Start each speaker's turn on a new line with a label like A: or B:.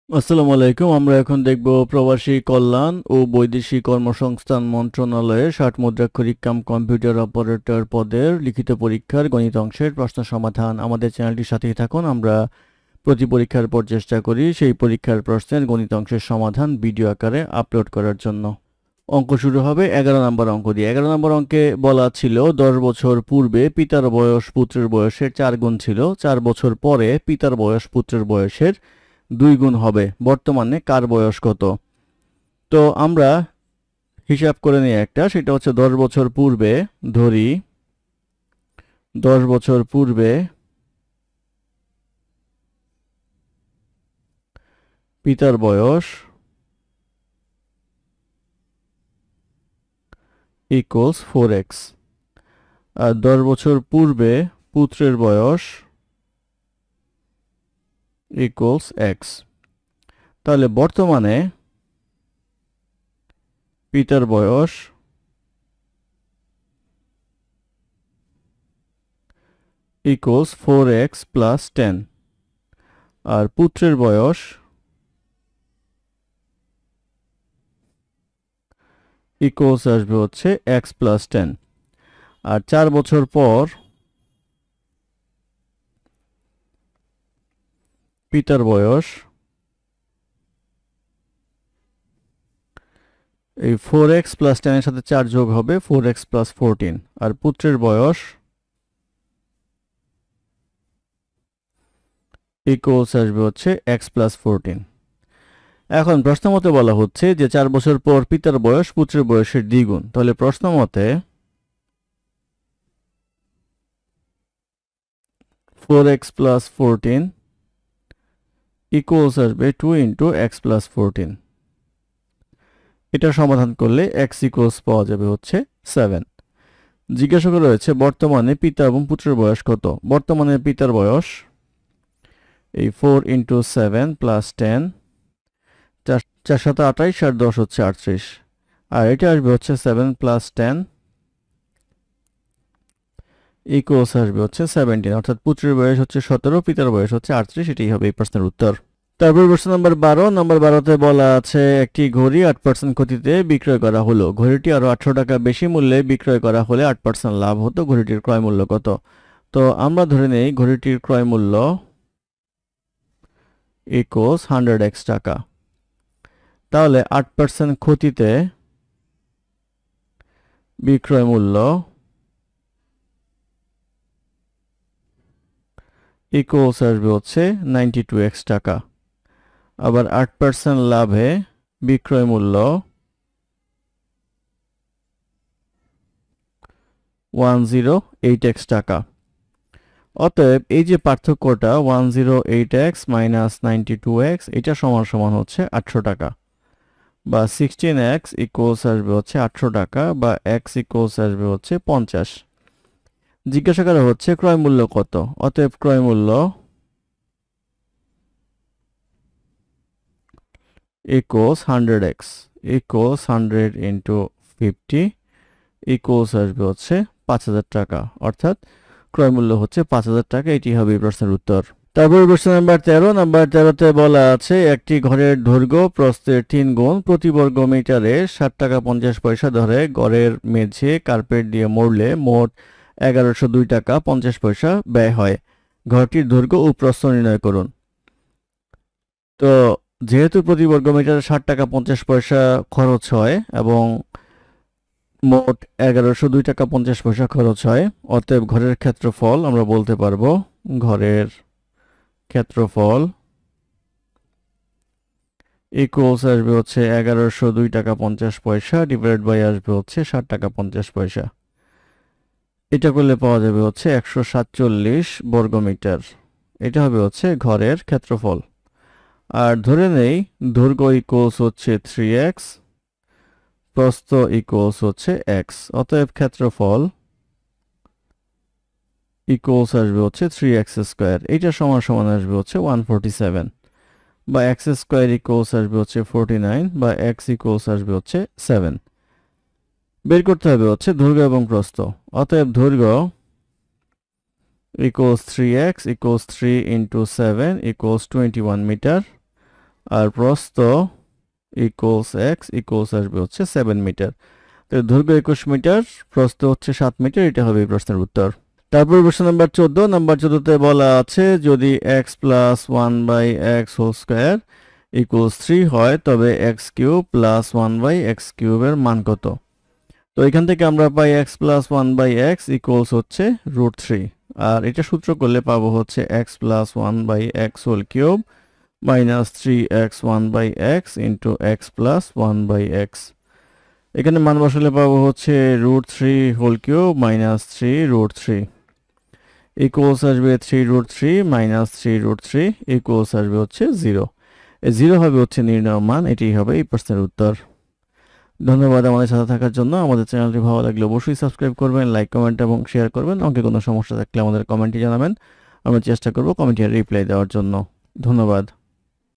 A: আসসালামু আলাইকুম। আমরা এখন দেখব প্রবাসী কল্যাণ ও বৈদেশিক কর্মসংস্থান মন্ত্রণালয়ের ৬০ মুদ্রাক্ষরিক কাম কম্পিউটার অপারেটর পদের লিখিত পরীক্ষার গণিত অংশের প্রশ্ন সমাধান। আমাদের চ্যানেলটির সাথেই থাকুন। আমরা প্রতি পরীক্ষার পর চেষ্টা করি সেই পরীক্ষার প্রশ্নের গণিত অংশের সমাধান ভিডিও আকারে আপলোড করার জন্য। অঙ্ক শুরু হবে ১১ নম্বর অঙ্ক দিয়ে। ১১ নম্বর অঙ্কে বলা ছিল ১০ বছর পূর্বে পিতার বয়স পুত্রের বয়সের ৪ গুণ ছিল, ৪ বছর পরে পিতার বয়স পুত্রের বয়সের ২ গুণ হবে, বর্তমানে কার বয়স কত? তো আমরা হিসাব করে নিই একটা, সেটা হচ্ছে ১০ বছর পূর্বে। ধরি ১০ বছর পূর্বে পিতার বয়স ইকুয়ালস 4x, আর ১০ বছর পূর্বে পুত্রের বয়স ইকুয়ালস x। তাহলে বর্তমানে পিতার বয়স ইকুয়ালস 4x প্লাস 10, আর পুত্রের বয়স ইকুয়ালস আসবে হচ্ছে x প্লাস 10। আর ৪ বছর পর পিতার বয়স, এই 4x প্লাস 10 এর সাথে 4 যোগ হবে 4x প্লাস 14, আর পুত্রের বয়স ইকুয়ালস আসবে হচ্ছে x প্লাস 14। এখন প্রশ্ন মতে বলা হচ্ছে যে ৪ বছর পর পিতার বয়স পুত্রের বয়সের দ্বিগুণ। তাহলে প্রশ্ন মতে 4x প্লাস 14 ইকুয়ালস আসবে 2 ইন্টু এক্স প্লাস 14। এটা সমাধান করলে x ইকুয়ালস পাওয়া যাবে হচ্ছে 7। জিজ্ঞাসা করা হয়েছে বর্তমানে পিতা এবং পুত্রের বয়স কত। বর্তমানে পিতার বয়স এই 4 ইন্টু 7 প্লাস 10, 4 7 28 আর 10 হচ্ছে 38, আর এটা আসবে হচ্ছে 7 প্লাস 10 ইকুয়ালস আসবে হচ্ছে 17, অর্থাৎ পুত্রের বয়স হচ্ছে 17, পিতার বয়স হচ্ছে 38। এটাই হবে এই প্রশ্নের উত্তর। তারপর প্রশ্ন নম্বর 12। নম্বর 12তে বলা আছে একটি ঘড়ি 8% ক্ষতিতে বিক্রয় করা হলো। ঘড়িটি আরো 800 টাকা বেশি মূল্যে বিক্রয় করা হলে 8% লাভ হতো। ঘড়িটির ক্রয় মূল্য কত? তো আমরা ধরে নেই ঘড়িটির ক্রয় মূল্য ইকুয়ালস 100x টাকা। তাহলে 8% ক্ষতিতে বিক্রয় মূল্য ইকুয়ালস আসবে হচ্ছে 92x টাকা। আবার 8% লাভে বিক্রয় মূল্য 108x টাকা। অতএব এই যে পার্থক্যটা 108x মাইনাস 92x, এটা সমান সমান হচ্ছে 800 টাকা, বা 16x ইকুয়ালস আসবে হচ্ছে 800 টাকা, বা x ইকুয়ালস আসবে হচ্ছে 50। জিজ্ঞাসা করা হচ্ছে ক্রয় মূল্য কত। অতএব ক্রয় মূল্য equals 100x equals 100 into 50 equals আসবে হচ্ছে 5000 টাকা, অর্থাৎ ক্রয় মূল্য হচ্ছে 5000 টাকা। এটি হবে এই প্রশ্নের উত্তর। তারপর প্রশ্ন নাম্বার 13। নাম্বার 13তে বলা আছে একটি ঘরের দৈর্ঘ্য প্রস্থের 3 গুণ, প্রতি বর্গ মিটারে 60 টাকা 50 পয়সা ধরে ঘরের মেঝে কার্পেট দিয়ে মোড়লে মোট 1102 টাকা 50 পয়সা ব্যয় হয়। ঘরটির দৈর্ঘ্য ও প্রস্থ নির্ণয় করুন। তো যেহেতু প্রতি বর্গ মিটারে 60 টাকা 50 পয়সা খরচ হয় এবং মোট 1102 টাকা 50 পয়সা খরচ হয়, অতএব ঘরের ক্ষেত্রফল আমরা বলতে পারবো ঘরের ক্ষেত্রফল ইকুয়ালস আসবে হচ্ছে 1102 টাকা 50 পয়সা ডিভাইড বাই আসবে হচ্ছে 60 টাকা 50 পয়সা। এটা করলে পাওয়া যাবে হচ্ছে 147 বর্গমিটার। এটা হবে হচ্ছে ঘরের ক্ষেত্রফল। আর ধরে নেই দৈর্ঘ্য ইকুয়ালস হচ্ছে 3x, প্রস্থ ইকুয়ালস হচ্ছে x, অতএব ক্ষেত্রফল ইকুয়ালস আসবে হচ্ছে 3x স্কয়ার। এটা সমান সমান আসবে হচ্ছে 147, বা x স্কয়ার ইকুয়ালস আসবে হচ্ছে 49, বা x ইকুয়ালস আসবে হচ্ছে 7। বের করতে হবে হচ্ছে দৈর্ঘ্য এবং প্রস্থ। অতএব দৈর্ঘ্য equals 3x equals 3 into 7 equals 21 metre, আর প্রস্থ ইকুয়ালস এক্স ইকুয়ালস আসবে হচ্ছে 7 মিটার। তো দৈর্ঘ্য 21 মিটার, প্রস্থ হচ্ছে 7 মিটার, এটা হবে এই প্রশ্নের উত্তর। তারপর প্রশ্ন নাম্বার 14, নাম্বার 14তে বলা আছে যদি x plus 1 by x whole square equals 3 হয় তবে x cube plus 1 by x কিউবের মান কত? তো এখান থেকে আমরা পাই x plus 1 by x equals হচ্ছে √3, আর এটা সূত্র করলে পাবো হচ্ছে x plus 1 by x whole cube minus 3x 1 by x into x plus 1 by x. এখানে মান বসালে পাবো হচ্ছে √3 হোল কিউব মাইনাস 3√3 ইকুয়ালস আসবে 3√3 মাইনাস 3√3 ইকুয়ালস আসবে হচ্ছে 0। এই 0 হবে হচ্ছে নির্ণয় মান, এটি হবে এই প্রশ্নের উত্তর। ধন্যবাদ আমাদের সাথে থাকার জন্য। আমাদের চ্যানেলটি ভালো লাগলে অবশ্যই সাবস্ক্রাইব করবেন, লাইক কমেন্ট এবং শেয়ার করবেন। অঙ্কে কোনো সমস্যা থাকলে আমাদের কমেন্টে জানাবেন, আমরা চেষ্টা করব কমেন্টে রিপ্লাই দেওয়ার জন্য। ধন্যবাদ।